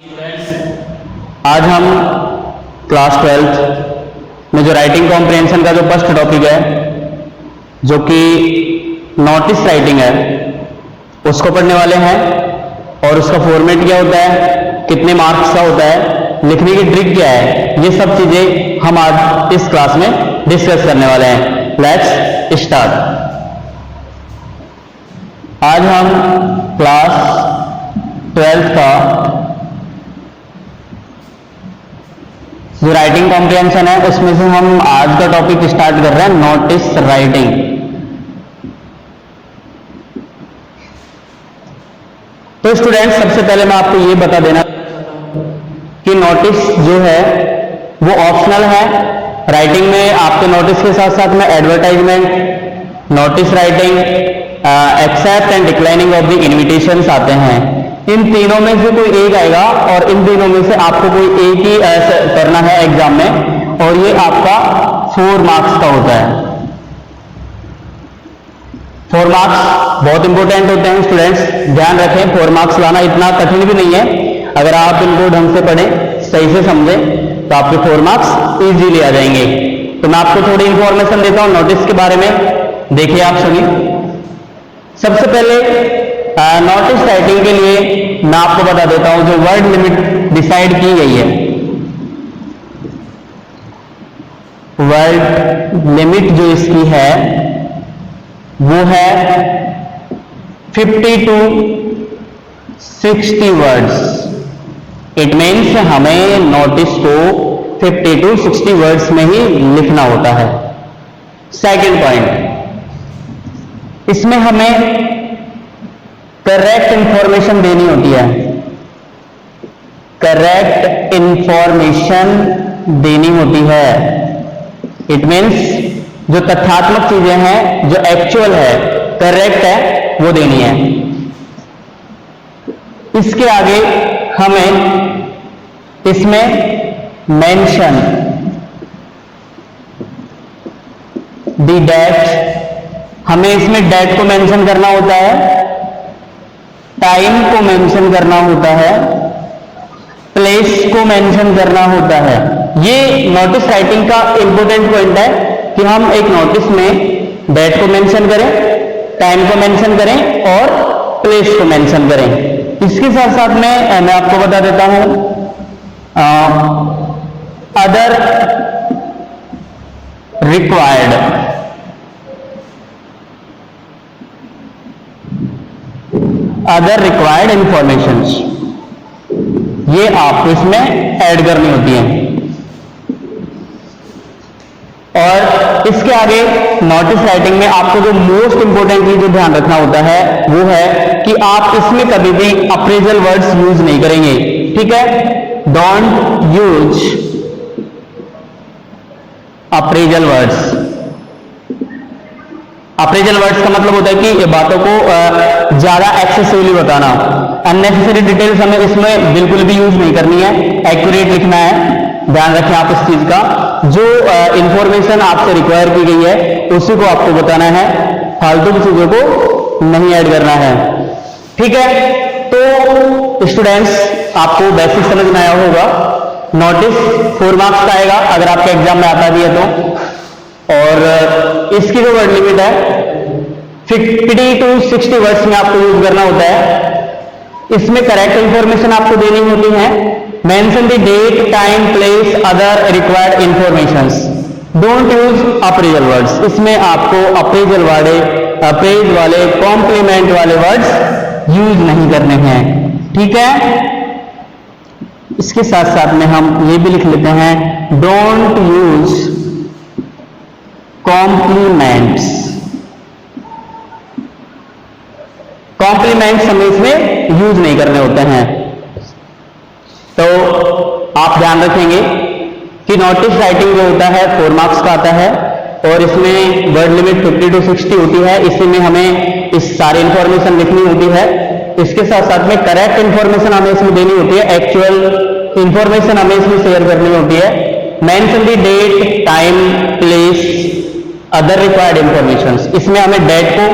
आज हम क्लास 12 में जो राइटिंग कॉम्प्रिहेंशन का जो फर्स्ट टॉपिक है जो कि नोटिस राइटिंग है उसको पढ़ने वाले हैं। और उसका फॉर्मेट क्या होता है, कितने मार्क्स का होता है, लिखने की ट्रिक क्या है, ये सब चीजें हम आज इस क्लास में डिस्कस करने वाले हैं। Let's start. आज हम क्लास 12 का जो राइटिंग कॉम्प्रिहेंशन है उसमें से हम आज का टॉपिक स्टार्ट कर रहे हैं, नोटिस राइटिंग। तो स्टूडेंट्स, सबसे पहले मैं आपको ये बता देना कि नोटिस जो है वो ऑप्शनल है। राइटिंग में आपके नोटिस के साथ साथ में advertisement, notice writing, accept and declining of the invitations आते हैं। इन तीनों में से कोई एक आएगा और इन तीनों में से आपको कोई एक ही करना है एग्जाम में, और ये आपका 4 मार्क्स का होता है। 4 मार्क्स बहुत इंपॉर्टेंट होते हैं स्टूडेंट्स, ध्यान रखें। 4 मार्क्स लाना इतना कठिन भी नहीं है, अगर आप इनको ढंग से पढ़ें, सही से समझें तो आपके 4 मार्क्स इजीली आ जाएंगे। तो मैं आपको थोड़ी इंफॉर्मेशन देता हूं नोटिस के बारे में, देखिए आप सभी। सबसे पहले नोटिस राइटिंग के लिए मैं आपको बता देता हूं जो वर्ड लिमिट डिसाइड की गई है। वर्ड लिमिट जो इसकी है वो है 50 to 60 वर्ड्स। इट मीन्स हमें नोटिस को 50 to 60 वर्ड्स में ही लिखना होता है। सेकंड पॉइंट, इसमें हमें करेक्ट इंफॉर्मेशन देनी होती है। करेक्ट इंफॉर्मेशन देनी होती है। इट मीन्स जो तथ्यात्मक चीजें हैं, जो एक्चुअल है, करेक्ट है, वो देनी है। इसके आगे हमें इसमें मेंशन द डेट, हमें इसमें डेट को मेंशन करना होता है, टाइम को मेंशन करना होता है, प्लेस को मेंशन करना होता है। ये नोटिस राइटिंग का इंपॉर्टेंट पॉइंट है कि हम एक नोटिस में डेट को मेंशन करें, टाइम को मेंशन करें और प्लेस को मेंशन करें। इसके साथ साथ में मैं आपको बता देता हूं other required, other required informations, ये आपको इसमें ऐड करनी होती है। और इसके आगे नोटिस राइटिंग में आपको जो मोस्ट इंपोर्टेंट चीज जो ध्यान रखना होता है वो है कि आप इसमें कभी भी अप्रेजल वर्ड्स यूज नहीं करेंगे। ठीक है, don't use appraisal words. Appraisal words का मतलब होता है कि बातों को ज्यादा एक्सेसिवली बताना, अननेसेसरी डिटेल्स हमें इसमें बिल्कुल भी यूज नहीं करनी है, एक्यूरेट लिखना है। ध्यान रखें आप इस चीज का, जो इंफॉर्मेशन आपसे रिक्वायर की गई है उसी को आपको बताना है, फालतू की चीजों को नहीं ऐड करना है। ठीक है, तो स्टूडेंट्स आपको बेसिक समझ में आया होगा। नोटिस 4 मार्क्स का आएगा अगर आपके एग्जाम में आता भी है तो, और इसकी जो वर्ड लिमिट है 50 to 60 वर्ड्स में आपको यूज करना होता है। इसमें करेक्ट इंफॉर्मेशन आपको देनी होती है। Mention the date, time, place, other required informations. Don't use appraisal words, इसमें आपको अप्रेजल वाले, अप्रेज वाले, कॉम्प्लीमेंट वाले वर्ड्स यूज नहीं करने हैं। ठीक है, इसके साथ साथ में हम ये भी लिख लेते हैं, डोंट यूज कॉम्प्लीमेंट्स। कॉम्प्लीमेंट्स हमें इसमें यूज नहीं करने होते हैं। तो आप ध्यान रखेंगे कि नोटिस राइटिंग जो होता है 4 मार्क्स का आता है और इसमें वर्ड लिमिट 50 to 60 होती है। इसी में हमें इस सारी इंफॉर्मेशन लिखनी होती है। इसके साथ साथ में करेक्ट इंफॉर्मेशन हमें इसमें देनी होती है, एक्चुअल इंफॉर्मेशन हमें इसमें शेयर करनी होती है। Mention the date, time, place, other required informations, इसमें हमें डेट को,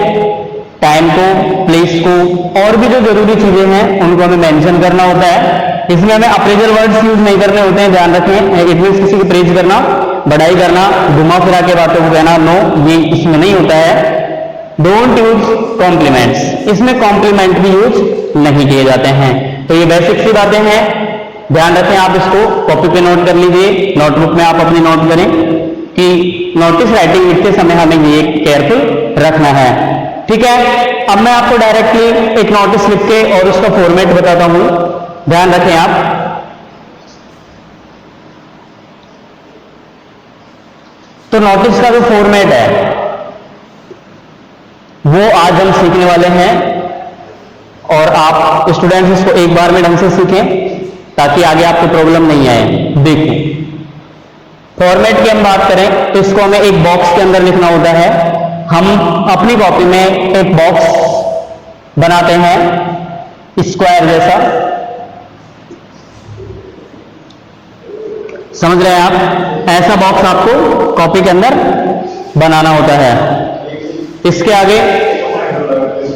टाइम को, प्लेस को और भी जो जरूरी चीजें हैं उनको हमें मेंशन करना होता है। इसमें हमें अप्रेजल वर्ड्स यूज नहीं करने होते हैं, ध्यान रखें। इट मींस किसी की प्रेज करना, बढ़ाई करना, घुमा फिरा के बातों को कहना, नो, ये इसमें नहीं होता है। डोंट यूज कॉम्प्लीमेंट्स, इसमें कॉम्प्लीमेंट भी यूज नहीं किए जाते हैं। तो ये बेसिक सी बातें हैं, ध्यान रखें। आप इसको कॉपी पे नोट कर लीजिए, नोटबुक में आप अपनी नोट करें कि नोटिस राइटिंग लिखते समय हमें ये केयरफुल रखना है, ठीक है। अब मैं आपको डायरेक्टली एक नोटिस लिख के और उसका फॉर्मेट बताता हूं, ध्यान रखें आप। तो नोटिस का जो फॉर्मेट है वो आज हम सीखने वाले हैं, और आप स्टूडेंट्स इसको एक बार में ढंग से सीखें ताकि आगे आपको प्रॉब्लम नहीं आए। देखिए, फॉर्मेट की हम बात करें तो इसको हमें एक बॉक्स के अंदर लिखना होता है। हम अपनी कॉपी में एक बॉक्स बनाते हैं स्क्वायर जैसा, समझ रहे हैं आप? ऐसा बॉक्स आपको कॉपी के अंदर बनाना होता है। इसके आगे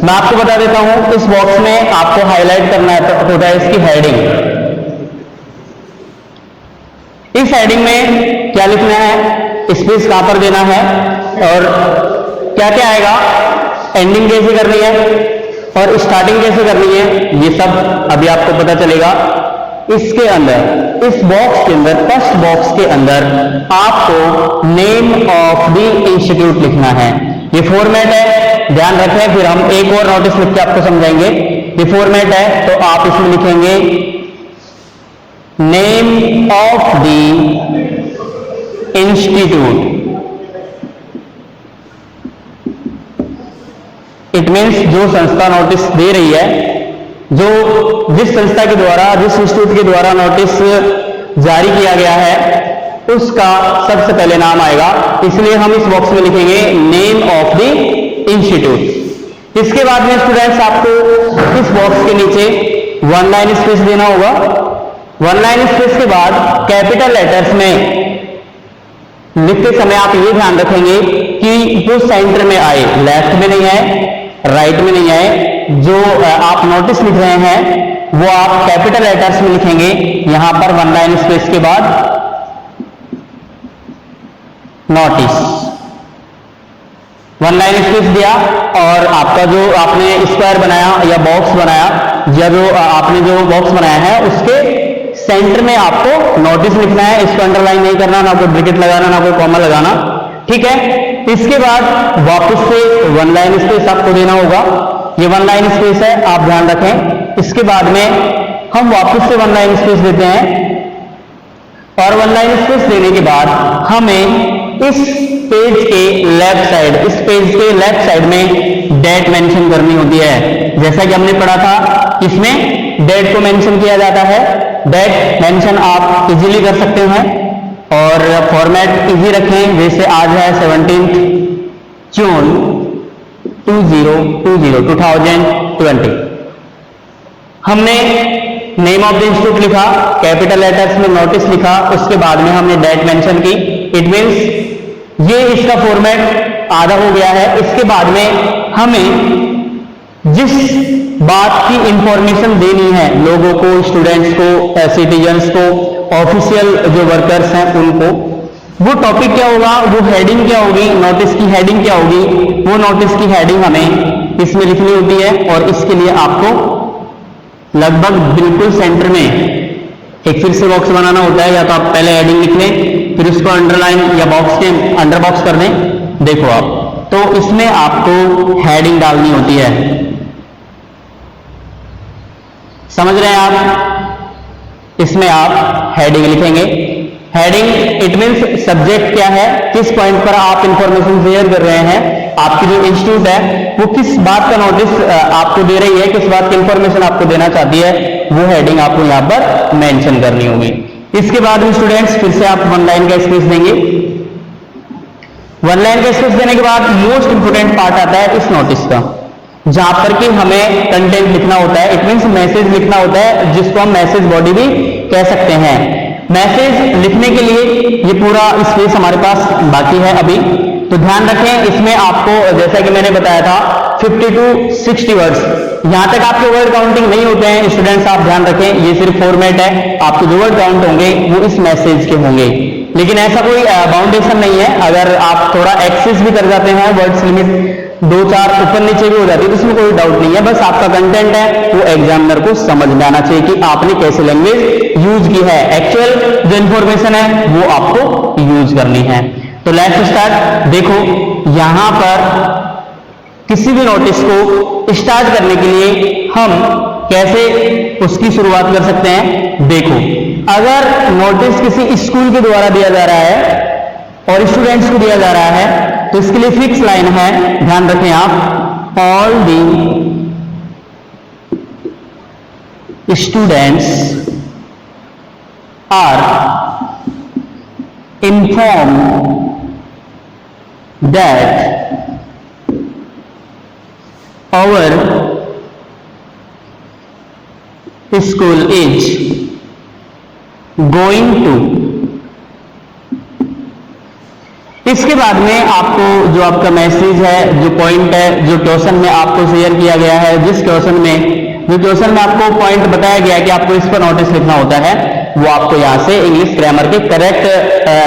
मैं आपको बता देता हूं, इस बॉक्स में आपको हाईलाइट करना होता है इसकी हेडिंग। इस हेडिंग में क्या लिखना है, स्पेस कहां पर देना है, और क्या क्या आएगा, एंडिंग कैसे करनी है और स्टार्टिंग कैसे करनी है, ये सब अभी आपको पता चलेगा। इसके अंदर, इस बॉक्स के अंदर, फर्स्ट बॉक्स के अंदर आपको नेम ऑफ द इंस्टीट्यूट लिखना है। ये फॉर्मेट है, ध्यान रखें। फिर हम एक और नोटिस लिख के आपको समझाएंगे। ये फॉर्मेट है, तो आप इसमें लिखेंगे name of the institute. It means जो संस्था नोटिस दे रही है, जिस संस्था के द्वारा, जिस इंस्टीट्यूट के द्वारा नोटिस जारी किया गया है, उसका सबसे पहले नाम आएगा। इसलिए हम इस बॉक्स में लिखेंगे नेम ऑफ द इंस्टीट्यूट। इसके बाद में स्टूडेंट्स आपको इस बॉक्स के नीचे वन लाइन स्पेस देना होगा। वन लाइन स्पेस के बाद कैपिटल लेटर्स में लिखते समय आप ये ध्यान रखेंगे कि वो सेंटर में आए, लेफ्ट में नहीं आए, राइट में नहीं आए। जो आप नोटिस लिख रहे हैं वो आप कैपिटल लेटर्स में लिखेंगे। यहां पर वन लाइन स्पेस के बाद नोटिस, वन लाइन स्पेस दिया, और आपका जो आपने स्क्वायर बनाया या बॉक्स बनाया, या जो आपने जो बॉक्स बनाया है उसके सेंटर में आपको नोटिस लिखना है। इसको अंडरलाइन नहीं करना, ना कोई ब्रैकेट लगाना, ना कोई कॉमा लगाना, ठीक है। इसके बाद वापस से वन लाइन स्पेस आपको देना होगा। ये वन लाइन स्पेस है, आप ध्यान रखें। इसके बाद में हम वापस से वन लाइन स्पेस देते हैं, और वन लाइन स्पेस देने के बाद हमें इस पेज के लेफ्ट साइड, इस पेज के लेफ्ट साइड में डेट मेंशन करनी होती है। जैसा कि हमने पढ़ा था, इसमें डेट को मेंशन किया जाता है। डेट मेंशन आप इजीली कर सकते हैं, और फॉर्मेट इजी रखें। जैसे आज है 17 जून 2020। हमने नेम ऑफ द इंस्टीट्यूट लिखा, कैपिटल लेटर्स में नोटिस लिखा, उसके बाद में हमने डेट मेंशन की। इट मींस ये इसका फॉर्मेट आधा हो गया है। इसके बाद में हमें जिस बात की इंफॉर्मेशन देनी है लोगों को, स्टूडेंट्स को, सिटीजन्स को, ऑफिशियल जो वर्कर्स हैं उनको, वो टॉपिक क्या होगा, वो हेडिंग क्या होगी, नोटिस की हेडिंग क्या होगी, वो नोटिस की हेडिंग हमें इसमें लिखनी होती है। और इसके लिए आपको लगभग बिल्कुल सेंटर में एक फिर से बॉक्स बनाना होता है। या तो आप पहले हेडिंग लिख लें, फिर उसको अंडरलाइन या बॉक्स के अंडर बॉक्स कर दें। देखो आप, तो इसमें आपको हेडिंग डालनी होती है, समझ रहे हैं आप? इसमें आप हेडिंग लिखेंगे। हेडिंग इट मींस सब्जेक्ट क्या है, किस पॉइंट पर आप इंफॉर्मेशन शेयर कर रहे हैं, आपकी जो इंस्टीट्यूट है वो किस बात का नोटिस आपको दे रही है, किस बात की इंफॉर्मेशन आपको देना चाहती है, वो हेडिंग आपको यहां पर मेंशन करनी होगी। इसके बाद में स्टूडेंट्स फिर से आप वन लाइन का स्पेस देंगे। वन लाइन का स्पेस देने के बाद मोस्ट इंपोर्टेंट पार्ट आता है इस नोटिस का, जहां पर कि हमें कंटेंट लिखना होता है। इट मींस मैसेज लिखना होता है, जिसको हम मैसेज बॉडी भी कह सकते हैं। मैसेज लिखने के लिए ये पूरा स्पेस हमारे पास बाकी है अभी, तो ध्यान रखें, इसमें आपको जैसा कि मैंने बताया था 50 to 60 वर्ड्स, यहां तक आपके वर्ड काउंटिंग नहीं होते हैं स्टूडेंट्स, आप ध्यान रखें, ये सिर्फ फॉर्मेट है, आपके जो वर्ड काउंट होंगे वो इस मैसेज के होंगे, लेकिन ऐसा कोई बाउंडेशन नहीं है। अगर आप थोड़ा एक्सेस भी कर जाते हैं, वर्ड्स लिमिट 2-4 ऊपर नीचे भी हो जाती है, तो इसमें कोई डाउट नहीं है, बस आपका कंटेंट है वो एग्जामिनर को समझ में आना चाहिए कि आपने कैसे लैंग्वेज यूज की है, एक्चुअल जो इंफॉर्मेशन है वो आपको यूज करनी है। तो लेट्स स्टार्ट। देखो यहां पर किसी भी नोटिस को स्टार्ट करने के लिए हम कैसे उसकी शुरुआत कर सकते हैं। देखो अगर नोटिस किसी स्कूल के द्वारा दिया जा रहा है और स्टूडेंट्स को दिया जा रहा है तो इसके लिए फिक्स लाइन है, ध्यान रखें आप, all the students are informed that our school is going to, इसके बाद में आपको जो आपका मैसेज है, जो पॉइंट है, जो क्वेश्चन में आपको शेयर किया गया है, जिस क्वेश्चन में आपको पॉइंट बताया गया है कि आपको इस पर नोटिस लिखना होता है, वो आपको यहां से इंग्लिश ग्रामर के करेक्ट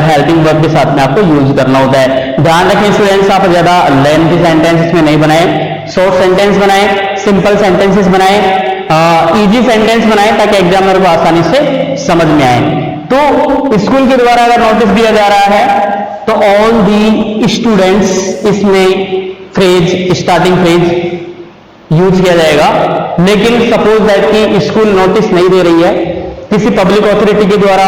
हेल्पिंग वर्ब के साथ में आपको यूज करना होता है। ध्यान रखें स्टूडेंट्स, आप ज्यादा लेंथी सेंटेंस इसमें नहीं बनाएं, शॉर्ट सेंटेंस बनाएं, सिंपल सेंटेंसेस बनाएं, इजी सेंटेंस बनाएं ताकि एग्जामिनर को आसानी से समझ में आए। तो स्कूल के द्वारा अगर नोटिस दिया जा रहा है तो ऑल दी स्टूडेंट्स, इसमें फ्रेज, स्टार्टिंग फ्रेज यूज किया जाएगा। लेकिन सपोज दैट कि स्कूल नोटिस नहीं दे रही है, किसी पब्लिक अथॉरिटी के द्वारा,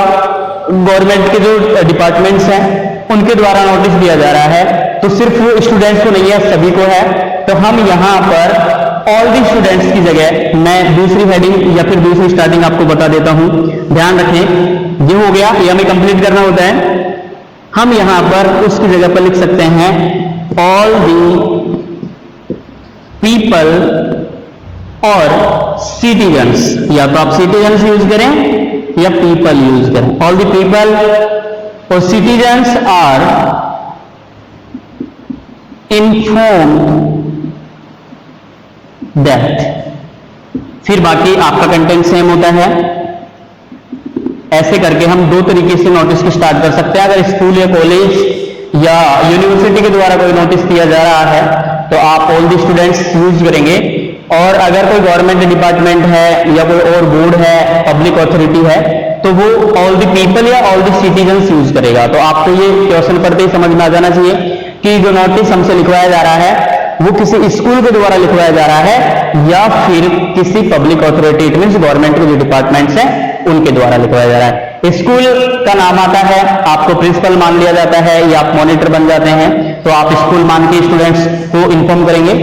गवर्नमेंट के जो डिपार्टमेंट्स हैं उनके द्वारा नोटिस दिया जा रहा है, तो सिर्फ वो स्टूडेंट्स को नहीं है, सभी को है, तो हम यहां पर ऑल दी स्टूडेंट्स की जगह मैं दूसरी हेडिंग या फिर दूसरी स्टार्टिंग आपको बता देता हूं। ध्यान रखें, ये हो गया, ये हमें कंप्लीट करना होता है। हम यहां पर उसकी जगह पर लिख सकते हैं ऑल दी पीपल और सिटीजन्स, या तो आप सिटीजन्स यूज करें या पीपल यूज करें। ऑल द पीपल और सिटीजन्स आर इन्फॉर्म्ड दैट, फिर बाकी आपका कंटेंट सेम होता है। ऐसे करके हम दो तरीके से नोटिस को स्टार्ट कर सकते हैं। अगर स्कूल या कॉलेज या यूनिवर्सिटी के द्वारा कोई नोटिस दिया जा रहा है तो आप ऑल द स्टूडेंट्स यूज करेंगे, और अगर कोई गवर्नमेंट डिपार्टमेंट है या कोई और बोर्ड है, पब्लिक अथॉरिटी है, तो वो ऑल द पीपल या ऑल द सिटीजन्स यूज करेगा। तो आपको ये क्वेश्चन पढ़ते ही समझ में आ जाना चाहिए कि जो नोटिस हमसे लिखवाया जा रहा है वो किसी स्कूल के द्वारा लिखवाया जा रहा है या फिर किसी public authority, it means government के जो डिपार्टमेंट्स हैं उनके द्वारा लिखवाया जा रहा है। स्कूल का नाम आता है, आपको प्रिंसिपल मान लिया जाता है या आप मॉनिटर बन जाते हैं, तो आप स्कूल मान के स्टूडेंट्स को इन्फॉर्म करेंगे।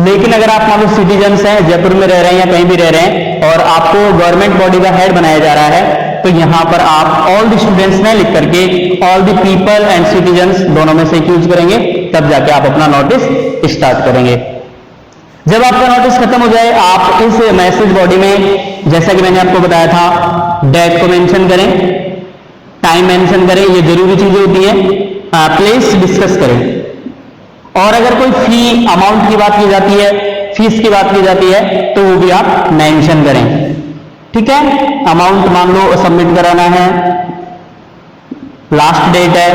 लेकिन अगर आप मान लो सिटीजन्स हैं, जयपुर में रह रहे हैं या कहीं भी रह रहे हैं और आपको गवर्नमेंट बॉडी का हेड बनाया जा रहा है, तो यहां पर आप ऑल द स्टूडेंट्स में लिख करके all the people and citizens दोनों में से यूज करेंगे, तब जाके आप अपना नोटिस स्टार्ट करेंगे। जब आपका नोटिस खत्म हो जाए, आप इस मैसेज बॉडी में, जैसा कि मैंने आपको बताया था, डेट को मेंशन करें, टाइम मेंशन करें, ये जरूरी चीजें होती है, प्लेस डिस्कस करें, और अगर कोई फी अमाउंट की बात की जाती है, फीस की बात की जाती है, तो वो भी आप मेंशन करें। ठीक है, अमाउंट मान लो सबमिट कराना है, लास्ट डेट है,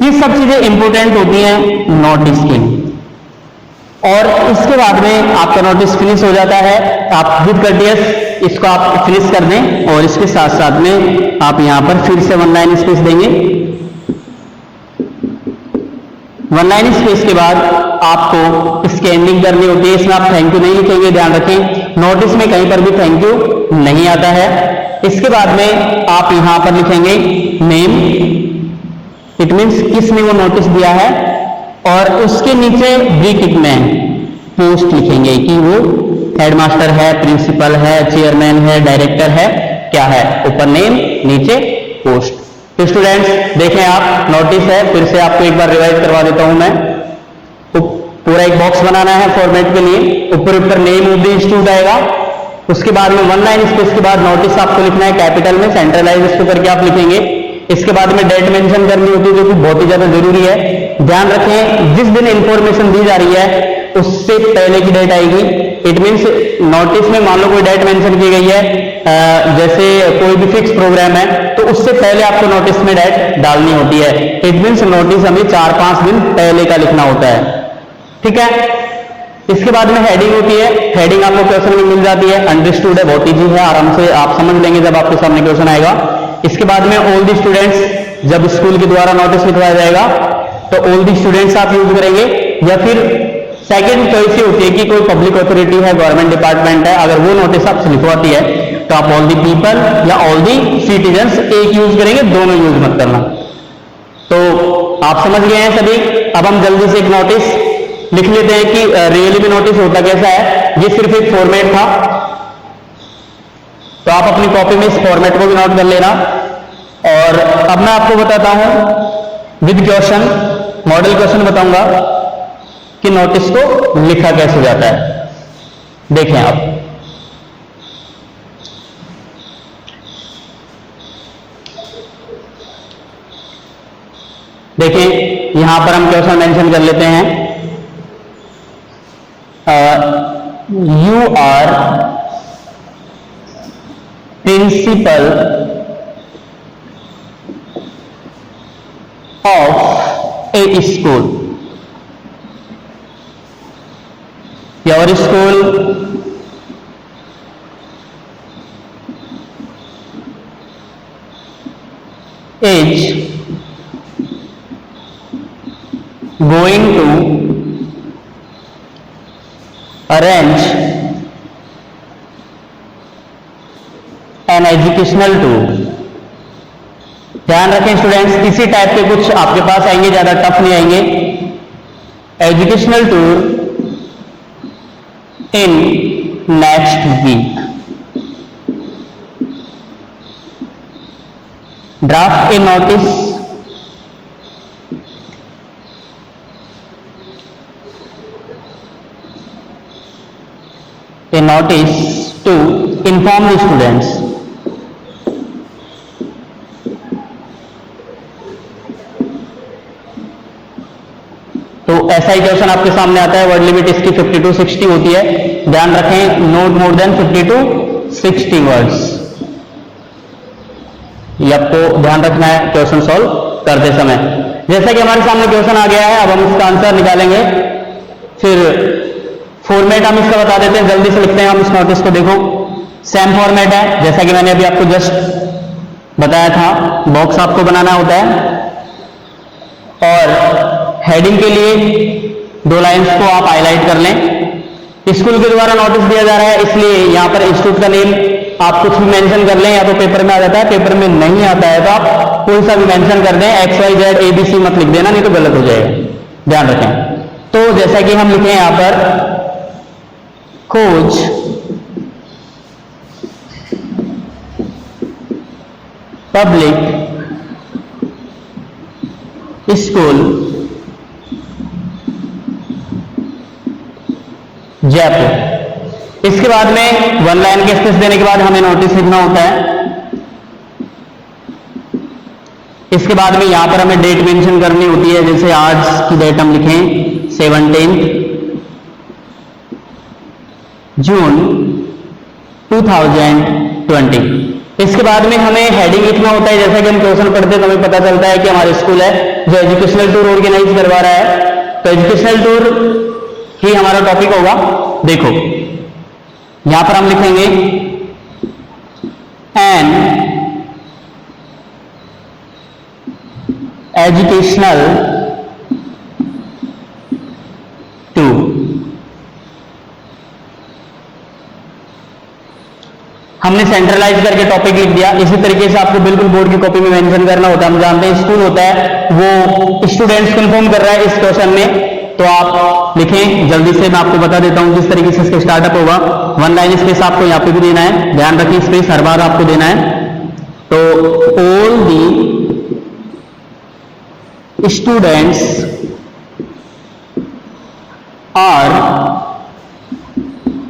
ये सब चीजें इंपॉर्टेंट होती हैं नोटिस की। और इसके बाद में आपका नोटिस फिनिश हो जाता है, आप विद कर्टियस इसको आप फिनिश कर दें, और इसके साथ साथ में आप यहां पर फिर से 1 लाइन स्पेस देंगे। 1 लाइन स्पेस के बाद आपको स्कैनिंग करनी होती है, इसमें आप थैंक यू नहीं लिखेंगे, ध्यान रखें नोटिस में कहीं पर भी थैंक यू नहीं आता है। इसके बाद में आप यहां पर लिखेंगे नेम, इट मींस किसने वो नोटिस दिया है, और उसके नीचे ब्रैकेट में पोस्ट लिखेंगे कि वो हेडमास्टर है, प्रिंसिपल है, चेयरमैन है, डायरेक्टर है, क्या है, ऊपर नेम, नीचे पोस्ट। तो स्टूडेंट्स देखें आप, नोटिस है, फिर से आपको एक बार रिवाइज करवा देता हूं मैं। तो पूरा एक बॉक्स बनाना है फॉर्मेट के लिए, ऊपर नेम ऑफ द इंस्टीट्यूट आएगा, उसके बाद में 1 लाइन स्पेस के बाद नोटिस आपको लिखना है कैपिटल में, सेंट्रलाइज इसको करके आप लिखेंगे। इसके बाद में डेट मेंशन करनी होती है, जो कि बहुत ही ज्यादा जरूरी है। ध्यान रखें, जिस दिन इंफॉर्मेशन दी जा रही है उससे पहले की डेट आएगी। इट मींस नोटिस में मान लो कोई डेट मेंशन की गई है, जैसे कोई भी फिक्स प्रोग्राम है, तो उससे पहले आपको नोटिस में डेट डालनी होती है। इट मींस नोटिस हमें 4-5 दिन पहले का लिखना होता है, ठीक है। इसके बाद में हेडिंग होती है। हेडिंग आपको क्वेश्चन में मिल जाती है, अंडरस्टूड है, बहुत इजी है, आराम से आप समझ लेंगे जब आपके सामने क्वेश्चन आएगा। इसके बाद में ऑल द स्टूडेंट्स, जब स्कूल के द्वारा नोटिस लिखवाया जाएगा तो ऑल द स्टूडेंट्स आप यूज करेंगे, या फिर सेकंड चॉइस ये होती है कि कोई पब्लिक अथॉरिटी है, गवर्नमेंट डिपार्टमेंट है, अगर वो नोटिस आपसे लिखवाती है तो आप ऑल द पीपल या ऑल द सिटीजन्स एक यूज करेंगे, दोनों यूज मत करना। तो आप समझ गए हैं सभी। अब हम जल्दी से एक नोटिस लिख लेते हैं कि रियली में नोटिस होता कैसा है। ये सिर्फ एक फॉर्मेट था, तो आप अपनी कॉपी में इस फॉर्मेट को भी नोट कर लेना। और अब मैं आपको बताता हूं विद क्वेश्चन, मॉडल क्वेश्चन बताऊंगा कि नोटिस को लिखा कैसे जाता है। देखें आप, देखिए यहां पर हम क्वेश्चन मेंशन कर लेते हैं, you are principal of a school. Your school is going to arrange an educational tour। ध्यान रखें स्टूडेंट्स, इसी टाइप के कुछ आपके पास आएंगे, ज्यादा टफ नहीं आएंगे। Educational tour in next week. Draft a notice to inform the students। तो ऐसा ही क्वेश्चन आपके सामने आता है। वर्ड लिमिट इसकी 50 to 60 होती है। ध्यान रखें, note more than 50 to 60 words, ये आपको ध्यान रखना है क्वेश्चन सॉल्व करते समय। जैसा कि हमारे सामने क्वेश्चन आ गया है, अब हम इसका आंसर निकालेंगे। फिर फॉर्मेट हम इसका बता देते हैं, जल्दी से लिखते हैं हम इस नोटिस को। देखो सेम फॉर्मेट है जैसा कि मैंने अभी आपको जस्ट बताया था। बॉक्स आपको बनाना होता है और हेडिंग के लिए 2 लाइंस को आप हाईलाइट कर लें। स्कूल के द्वारा नोटिस दिया जा रहा है, इसलिए यहां पर इंस्टीट्यूट का नेम आप कुछ भी मेंशन कर लें, या तो पेपर में आ जाता है, पेपर में नहीं आता है तो आप कोई सा भी मेंशन कर दें। XYZ ABC मत लिख देना, नहीं तो गलत हो जाएगा। ध्यान रखें। तो जैसा कि हम लिखें यहां पर, खोज पब्लिक स्कूल जयपुर। इसके बाद में 1 लाइन के स्पेस देने के बाद हमें नोटिस लिखना होता है। इसके बाद में यहां पर हमें डेट मेंशन करनी होती है, जैसे आज की डेट हम लिखें 17 जून 2020। इसके बाद में हमें हेडिंग लिखना होता है। जैसा कि हम क्वेश्चन पढ़ते हैं तो हमें पता चलता है कि हमारा स्कूल है जो एजुकेशनल टूर ऑर्गेनाइज करवा रहा है, तो एजुकेशनल टूर ही हमारा टॉपिक होगा। देखो यहां पर हम लिखेंगे एन एजुकेशनल टूर। हमने सेंट्रलाइज करके टॉपिक लिख दिया। इसी तरीके से आपको बिल्कुल बोर्ड की कॉपी में मेंशन करना होता है। हम जानते हैं स्कूल होता है वो स्टूडेंट्स कंफर्म कर रहा है इस क्वेश्चन में, तो आप लिखें। जल्दी से मैं आपको बता देता हूं किस तरीके से इसके स्टार्टअप होगा। 1 लाइन स्पेस आपको यहां पे भी देना है, ध्यान रखिए स्पेस हर बार आपको देना है। तो all the students are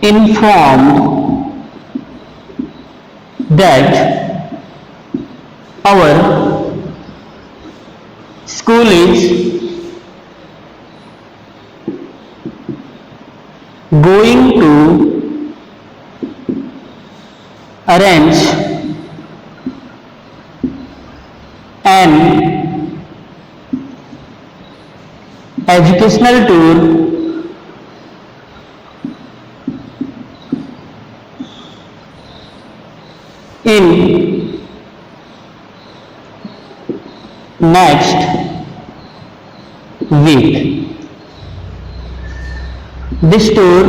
informed that our school is going to arrange an educational tour in next week. This tour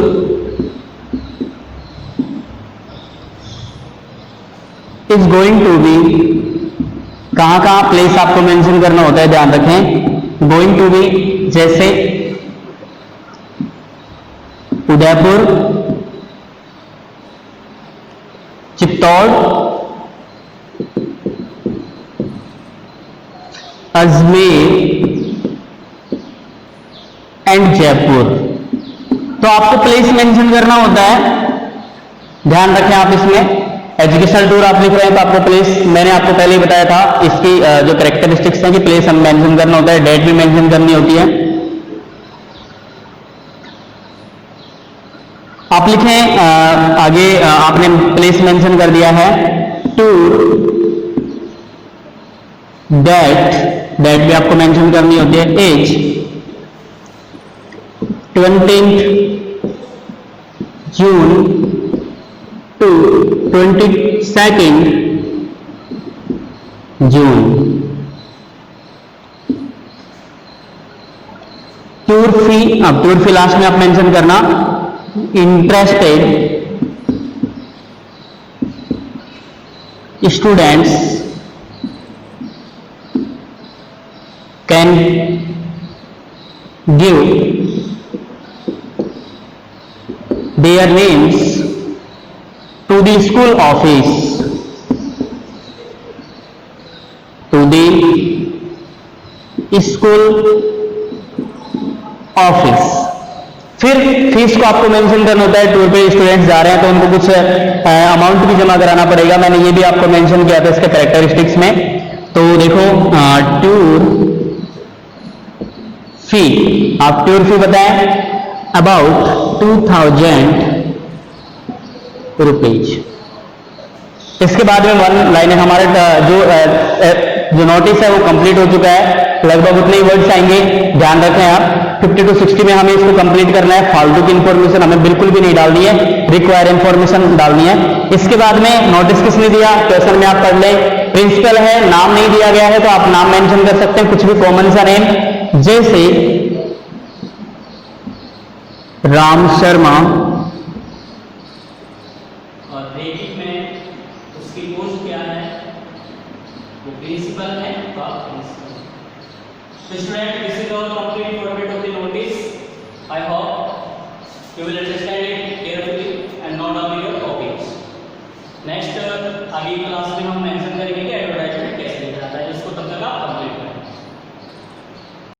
is going to be, कहाँ प्लेस आपको मेंशन करना होता है, ध्यान रखें। गोइंग टू बी जैसे उदयपुर, चित्तौड़, अजमेर एंड जयपुर। तो आपको प्लेस मेंशन करना होता है, ध्यान रखें आप इसमें। एजुकेशनल टूर आप लिख रहे हैं तो आपको प्लेस, मैंने आपको पहले ही बताया था इसकी जो कैरेक्टरिस्टिक्स हैं कि प्लेस हम मेंशन करना होता है, डेट भी मेंशन करनी होती है। आप लिखें आगे, आपने प्लेस मेंशन कर दिया है, टूर डेट भी आपको मेंशन करनी होती है, as 20 June to 22nd June. Tour fee, अब टूर फी लास्ट में आप मेंशन करना, interested students can give their names to the school office, to the school office। फिर फीस को आपको मेंशन करना होता है, टूर पे स्टूडेंट्स जा रहे हैं तो उनको कुछ अमाउंट भी जमा कराना पड़ेगा, मैंने ये भी आपको मेंशन किया था इसके कैरेक्टरिस्टिक्स में। तो देखो टूर फी, आप टूर फी बताएं अबाउट 2000 रुपीज। इसके बाद में वन लाइन हमारा जो नोटिस है वो कंप्लीट हो चुका है, लगभग उतने ही वर्ड्स आएंगे, ध्यान रखें आप। 50 to 60 में हमें इसको कंप्लीट करना है, फालतू की इंफॉर्मेशन हमें बिल्कुल भी नहीं डालनी है, रिक्वायर इंफॉर्मेशन डालनी है। इसके बाद में नोटिस किसने दिया, क्वेश्चन में आप पढ़ लें, प्रिंसिपल है, नाम नहीं दिया गया है तो आप नाम मेंशन कर सकते हैं, कुछ भी कॉमन सा नेम, जैसे राम शर्मा, और रेटिंग में उसकी पोस्ट क्या है, वो प्रिंसिपल है, तो आप प्रिंसिपल। तो student, this is our complete format of the notice. I hope you will understand it carefully and note down your topics. Next अगली क्लास में हम मेंशन करेंगे